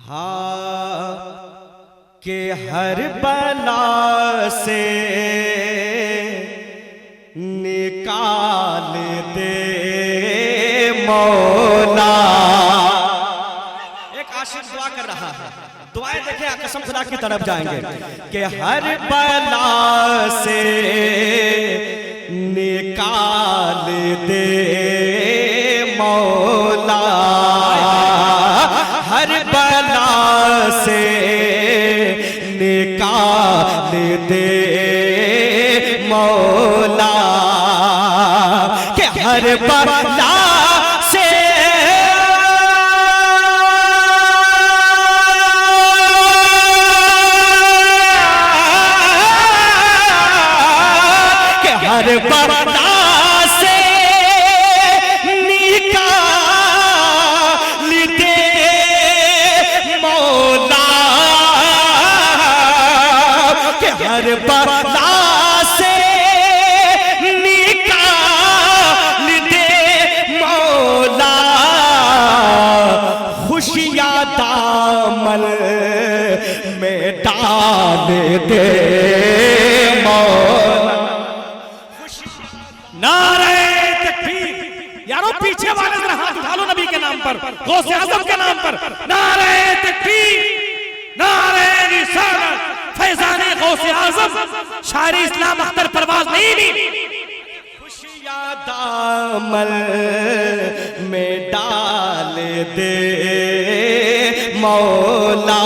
हाँ कि हर बला से निकाल दे मौला। एक आशिक दुआ कर रहा है, दुआएं देखें कसम खुदा की तरफ जाएंगे कि हर बला से निकाल दे मौला, हर बला से निकाल दे मौला, कि हर बला से हर बला से निकाल दे मौला, कि हर बला से निकाल दे मौला, खुशियाँ दामन में डाल दे मौला। नारे तकबीर। यारों पीछे वाले जरा हाथ उठा लो नबी के नाम पर, गौसे आज़म के नाम पर। नारे तकबीर, नारे रिसालत, फैज़ाने गौसे आज़म शायरी इस्लाम अख्तर परवाज़ नहीं। खुशियाँ दामन में डाल दे मौला,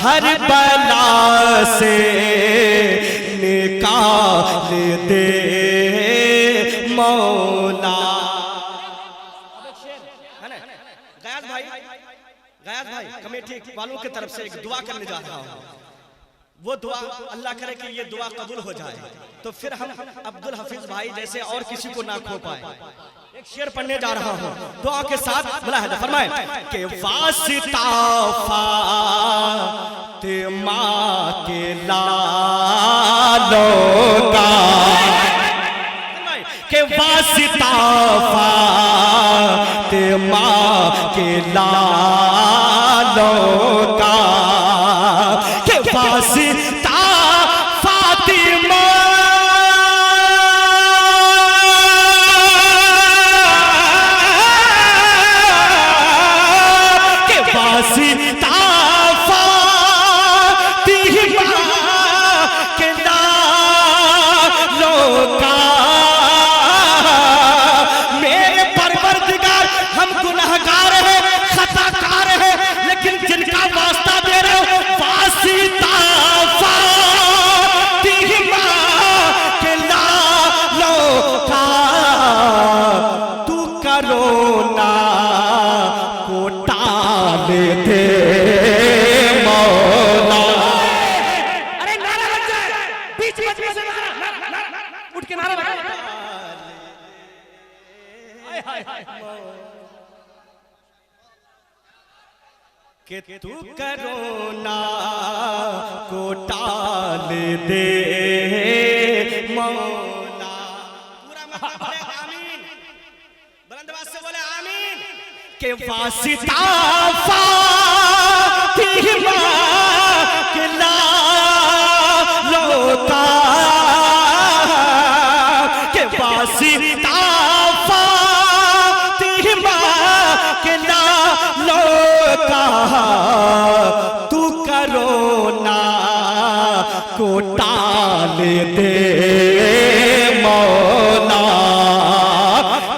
हर बला से निकाल दे मौला। गयास भाई कमेटी वालों की तरफ से एक दुआ करने जा रहा हूँ। वो दुआ अल्लाह करे कि ये दुआ कबूल हो जाए, तो फिर हम अब्दुल हफीज भाई जैसे और किसी को ना खो पाए। एक शेर पढ़ने जा रहा हूँ, दुआ के साथ बोला है, फरमाए कि वास्ता फातिमा के लालों का, कि वास्ता फातिमा के लालों का, कि वास्ता फातिमा के वास्ता फातिमा के लालों का, मेरे परवरदिगार हम गुनहगार हैं, खताकार हैं, लेकिन जिनका वास्ता दे रहे हो वास्ता फातिमा के लालों का, तू करोना को टाल दे मौला। अरे नारा लग जाए, बीच में से नारा, उठ के नारा लगा। कि तू करोना को टाल दे मौला। पूरा मतलब बोले आमीन, बुलंद आवाज से बोले आमीन। कि वास्ता फातिमा के लालों का, कि वास्ता फातिमा के लालों का, तू करोना को टाल दे मौला,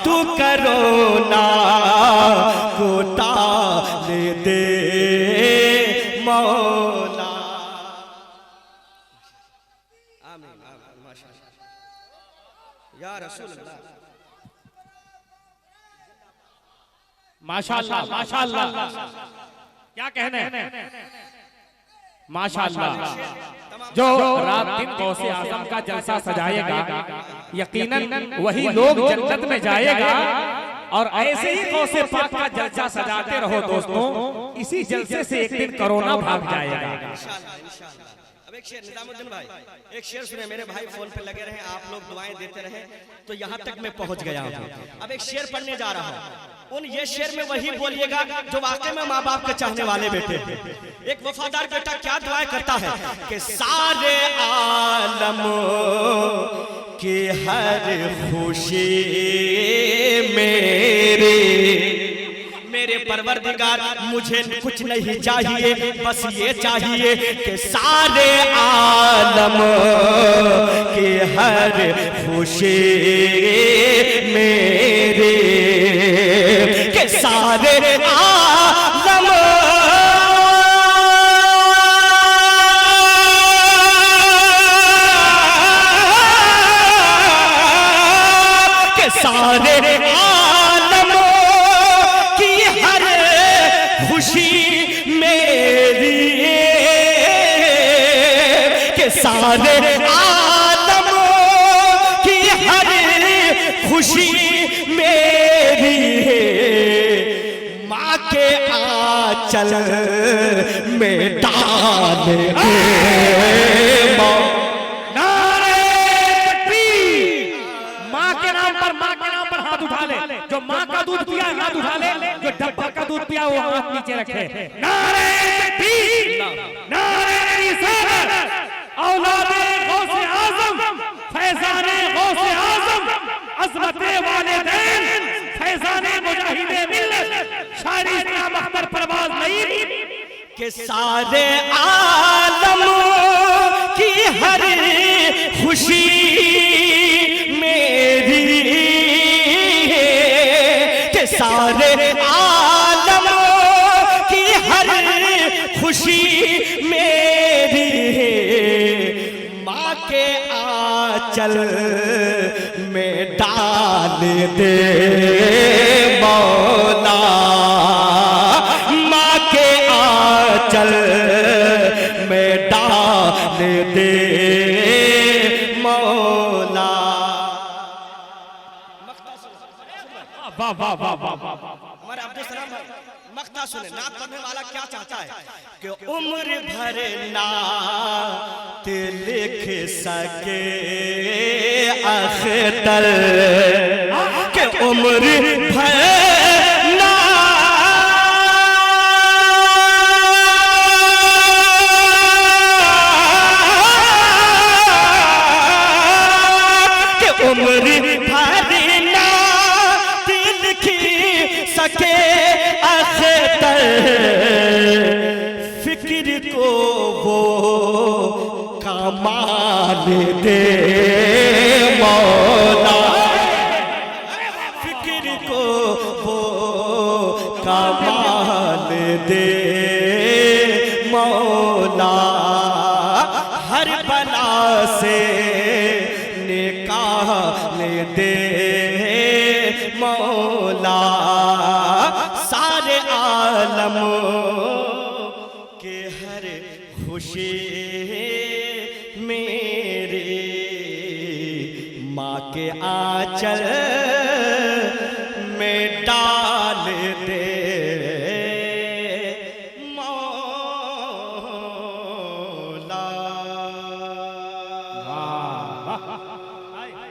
तू करोना को टाल दे मौला। आमीन आमीन माशाअल्लाह या रसूल अल्लाह। माशाअल्लाह माशाअल्लाह, क्या कहने, माशाअल्लाह। जो रात दिन गौसे आज़म का जलसा सजाएगा, यकीनन वही लोग जन्नत में जाएगा। और ऐसे ही गौसे पाक का जलसा सजाते रहो दोस्तों, इसी जलसे से एक दिन कोरोना भाग जाएगा। अब एक शेर निजामुद्दीन भाई, एक शेर सुने, मेरे भाई फोन पे लगे रहे, आप लोग दुआएं देते रहे, तो यहाँ तक मैं पहुंच गया हूँ। अब एक शेर पढ़ने जा रहा हूँ, उन ये शेर में वही बोलिएगा जो वाकई में माँ बाप के चाहने वाले बेटे हैं। एक वफादार बेटा क्या दुआएं करता है कि सारे आलम की हर खुशी मेरे परवरदिगार, मुझे कुछ नहीं चाहिए, बस ये चाहिए कि सारे आलम की हर खुशी मेरे, के सारे आलम के सारे आलम की हर खुशी मेरी, के सारे आलम की हर खुशी मेरी, माँ के आंचल में डाल दे। हाथ उठा ले, जो माँ का दूध पिया हाथ उठा ले, जो डब्बा का दूध पिया वो हाथ नीचे रखे। नारे तकबीर, नारे रिसालत, औलादे गौसे आज़म, फैज़ाने गौसे आज़म, अज़मते वालिदैन, फैज़ाने मुजाहिदे मिल्लत, शायरी इस्लाम अख्तर परवाज़ नईम, के सारे आलम की हर खुशी मेरी, के सारे आलम की हर खुशी मेरी, माँ के आंचल में डाल दे मौला, माँ के आंचल में डाल दे मौला। वाह वाह वाह वाह वाह। हमारे अब्दुल सलाम भाई मक्ता सुने, नात पढ़ने वाला क्या चाहता है कि उम्र भर नात लिख सके अख्तर, के उम्र भर उम्र भरना लिख सके अख्तर, फिक्र को वो कमाल दे मौला, फिक्र को वो कमाल दे मौला, हर बला से निकाल दे मौला, सारे आलम के हर खुशी मेरे, माँ के आंचल